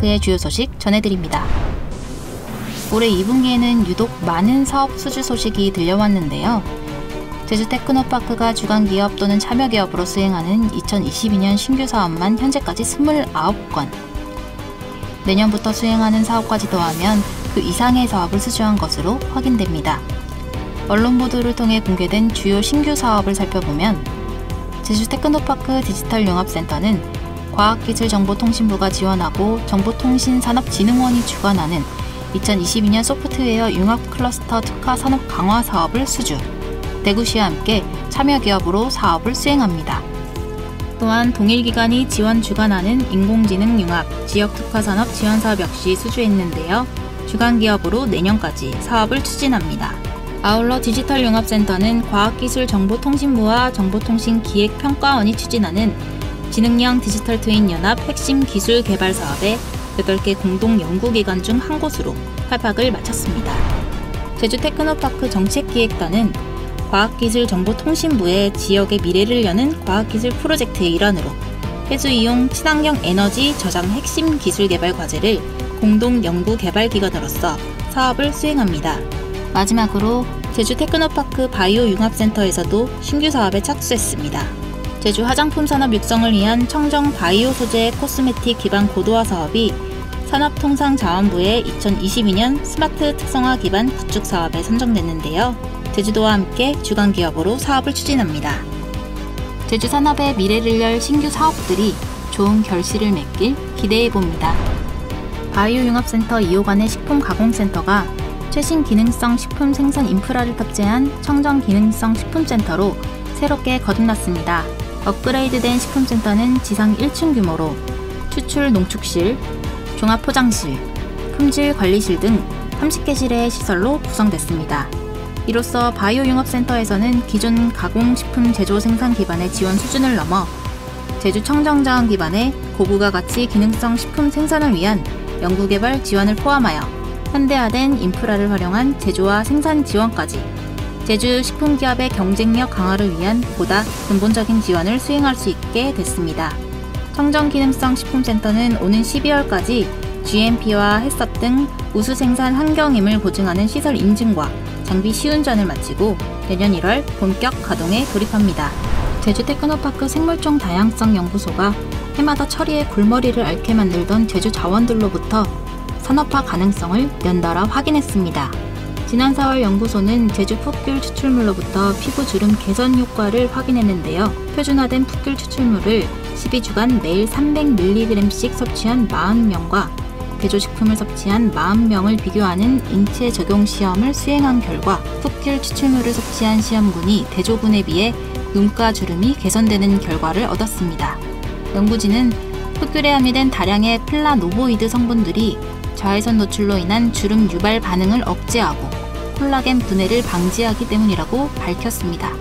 테크노파크의 주요 소식 전해드립니다. 올해 2분기에는 유독 많은 사업 수주 소식이 들려왔는데요. 제주 테크노파크가 주관기업 또는 참여기업으로 수행하는 2022년 신규 사업만 현재까지 29건, 내년부터 수행하는 사업까지 더하면 그 이상의 사업을 수주한 것으로 확인됩니다. 언론 보도를 통해 공개된 주요 신규 사업을 살펴보면 제주 테크노파크 디지털융합센터는 과학기술정보통신부가 지원하고 정보통신산업진흥원이 주관하는 2022년 소프트웨어 융합 클러스터 특화 산업 강화 사업을 수주, 대구시와 함께 참여기업으로 사업을 수행합니다. 또한 동일기관이 지원 주관하는 인공지능 융합 지역특화산업 지원사업 역시 수주했는데요. 주관기업으로 내년까지 사업을 추진합니다. 아울러 디지털융합센터는 과학기술정보통신부와 정보통신기획평가원이 추진하는 지능형 디지털 트윈 연합 핵심 기술 개발 사업에 8개 공동 연구기관 중 한 곳으로 발탁을 마쳤습니다. 제주 테크노파크 정책기획단은 과학기술정보통신부의 지역의 미래를 여는 과학기술 프로젝트의 일환으로 해수이용 친환경 에너지 저장 핵심 기술 개발 과제를 공동 연구 개발 기관으로서 사업을 수행합니다. 마지막으로 제주 테크노파크 바이오 융합센터에서도 신규 사업에 착수했습니다. 제주 화장품 산업 육성을 위한 청정 바이오 소재 코스메틱 기반 고도화 사업이 산업통상자원부의 2022년 스마트 특성화 기반 구축 사업에 선정됐는데요. 제주도와 함께 주관기업으로 사업을 추진합니다. 제주 산업의 미래를 열 신규 사업들이 좋은 결실을 맺길 기대해봅니다. 바이오 융합센터 2호관의 식품가공센터가 최신 기능성 식품 생산 인프라를 탑재한 청정 기능성 식품센터로 새롭게 거듭났습니다. 업그레이드된 식품센터는 지상 1층 규모로 추출 농축실, 종합포장실, 품질 관리실 등 30개실의 시설로 구성됐습니다. 이로써 바이오 융합센터에서는 기존 가공식품 제조 생산 기반의 지원 수준을 넘어 제주 청정자원 기반의 고부가 가치 기능성 식품 생산을 위한 연구개발 지원을 포함하여 현대화된 인프라를 활용한 제조와 생산 지원까지 제주 식품기업의 경쟁력 강화를 위한 보다 근본적인 지원을 수행할 수 있게 됐습니다. 청정기능성 식품센터는 오는 12월까지 GMP와 햇섭 등 우수 생산 환경임을 보증하는 시설 인증과 장비 시운전을 마치고 내년 1월 본격 가동에 돌입합니다. 제주 테크노파크 생물종 다양성 연구소가 해마다 처리의 골머리를 앓게 만들던 제주 자원들로부터 산업화 가능성을 연달아 확인했습니다. 지난 4월 연구소는 제주 풋귤 추출물로부터 피부 주름 개선 효과를 확인했는데요. 표준화된 풋귤 추출물을 12주간 매일 300mg씩 섭취한 40명과 대조식품을 섭취한 40명을 비교하는 인체 적용 시험을 수행한 결과 풋귤 추출물을 섭취한 시험군이 대조군에 비해 눈가 주름이 개선되는 결과를 얻었습니다. 연구진은 풋귤에 함유된 다량의 플라노보이드 성분들이 자외선 노출로 인한 주름 유발 반응을 억제하고 콜라겐 분해를 방지하기 때문이라고 밝혔습니다.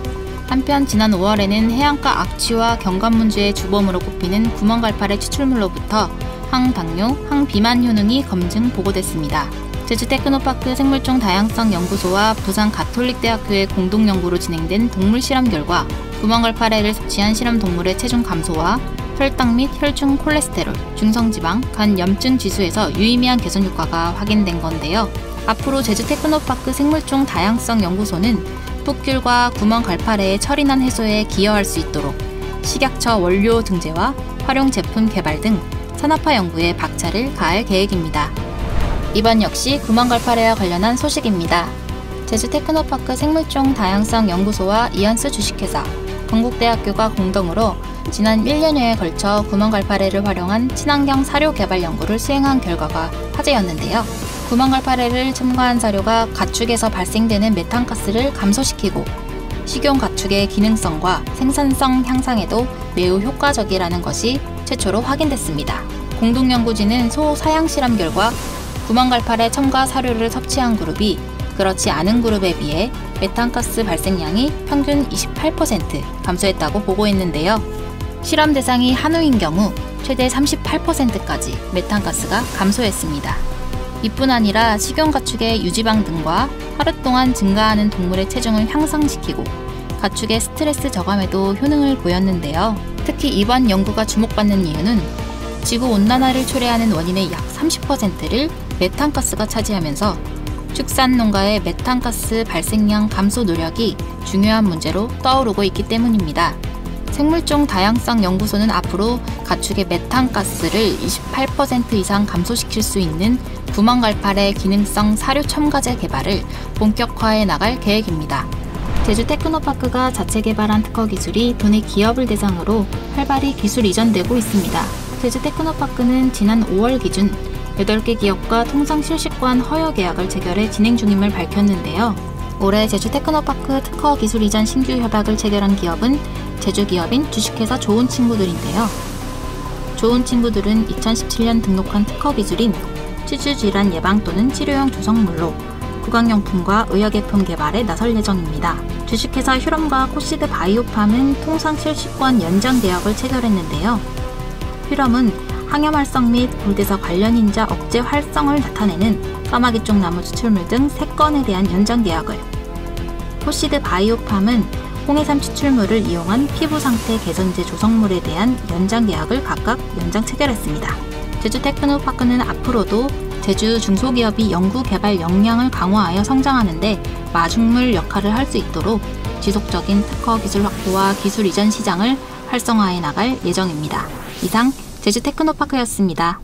한편 지난 5월에는 해안가 악취와 경관문제의 주범으로 꼽히는 구멍갈팔의 추출물로부터 항당뇨, 항비만 효능이 검증 보고됐습니다. 제주 테크노파크 생물종 다양성 연구소와 부산 가톨릭대학교의 공동 연구로 진행된 동물 실험 결과 구멍갈팔애를 섭취한 실험 동물의 체중 감소와 혈당 및 혈중 콜레스테롤, 중성지방, 간 염증 지수에서 유의미한 개선 효과가 확인된 건데요. 앞으로 제주 테크노파크 생물종 다양성 연구소는 풋귤과 구멍갈팔애의 처리난 해소에 기여할 수 있도록 식약처 원료 등재와 활용 제품 개발 등 산업화 연구에 박차를 가할 계획입니다. 이번 역시 구멍갈팔애와 관련한 소식입니다. 제주 테크노파크 생물종 다양성 연구소와 이언스 주식회사, 건국대학교가 공동으로 지난 1년여에 걸쳐 구멍갈팔애를 활용한 친환경 사료 개발 연구를 수행한 결과가 화제였는데요. 구멍갈팔애를 첨가한 사료가 가축에서 발생되는 메탄가스를 감소시키고 식용 가축의 기능성과 생산성 향상에도 매우 효과적이라는 것이 최초로 확인됐습니다. 공동연구진은 소 사양 실험 결과 구멍갈팔애 첨가 사료를 섭취한 그룹이 그렇지 않은 그룹에 비해 메탄가스 발생량이 평균 28% 감소했다고 보고했는데요. 실험 대상이 한우인 경우 최대 38%까지 메탄가스가 감소했습니다. 이뿐 아니라 식용가축의 유지방 등과 하루 동안 증가하는 동물의 체중을 향상시키고 가축의 스트레스 저감에도 효능을 보였는데요. 특히 이번 연구가 주목받는 이유는 지구온난화를 초래하는 원인의 약 30%를 메탄가스가 차지하면서 축산 농가의 메탄가스 발생량 감소 노력이 중요한 문제로 떠오르고 있기 때문입니다. 생물종 다양성 연구소는 앞으로 가축의 메탄가스를 28% 이상 감소시킬 수 있는 구멍갈팔의 기능성 사료 첨가제 개발을 본격화해 나갈 계획입니다. 제주 테크노파크가 자체 개발한 특허 기술이 도내 기업을 대상으로 활발히 기술 이전되고 있습니다. 제주 테크노파크는 지난 5월 기준 8개 기업과 통상 실시권 허여 계약을 체결해 진행 중임을 밝혔는데요. 올해 제주 테크노파크 특허 기술 이전 신규 협약을 체결한 기업은 제주 기업인 주식회사 좋은친구들인데요. 좋은친구들은 2017년 등록한 특허 기술인 치주질환 예방 또는 치료용 조성물로 구강용품과 의약예품 개발에 나설 예정입니다. 주식회사 휴럼과 코시드 바이오팜은 통상 실시권 연장 계약을 체결했는데요. 휴럼은 항염 활성 및 골대사 관련 인자 억제 활성을 나타내는 까마귀 쪽 나무 추출물 등 3건에 대한 연장 계약을, 코시드 바이오팜은 홍해삼 추출물을 이용한 피부 상태 개선제 조성물에 대한 연장 계약을 각각 연장 체결했습니다. 제주 테크노파크는 앞으로도 제주 중소기업이 연구 개발 역량을 강화하여 성장하는데 마중물 역할을 할 수 있도록 지속적인 특허 기술 확보와 기술 이전 시장을 활성화해 나갈 예정입니다. 이상 제주 테크노파크였습니다.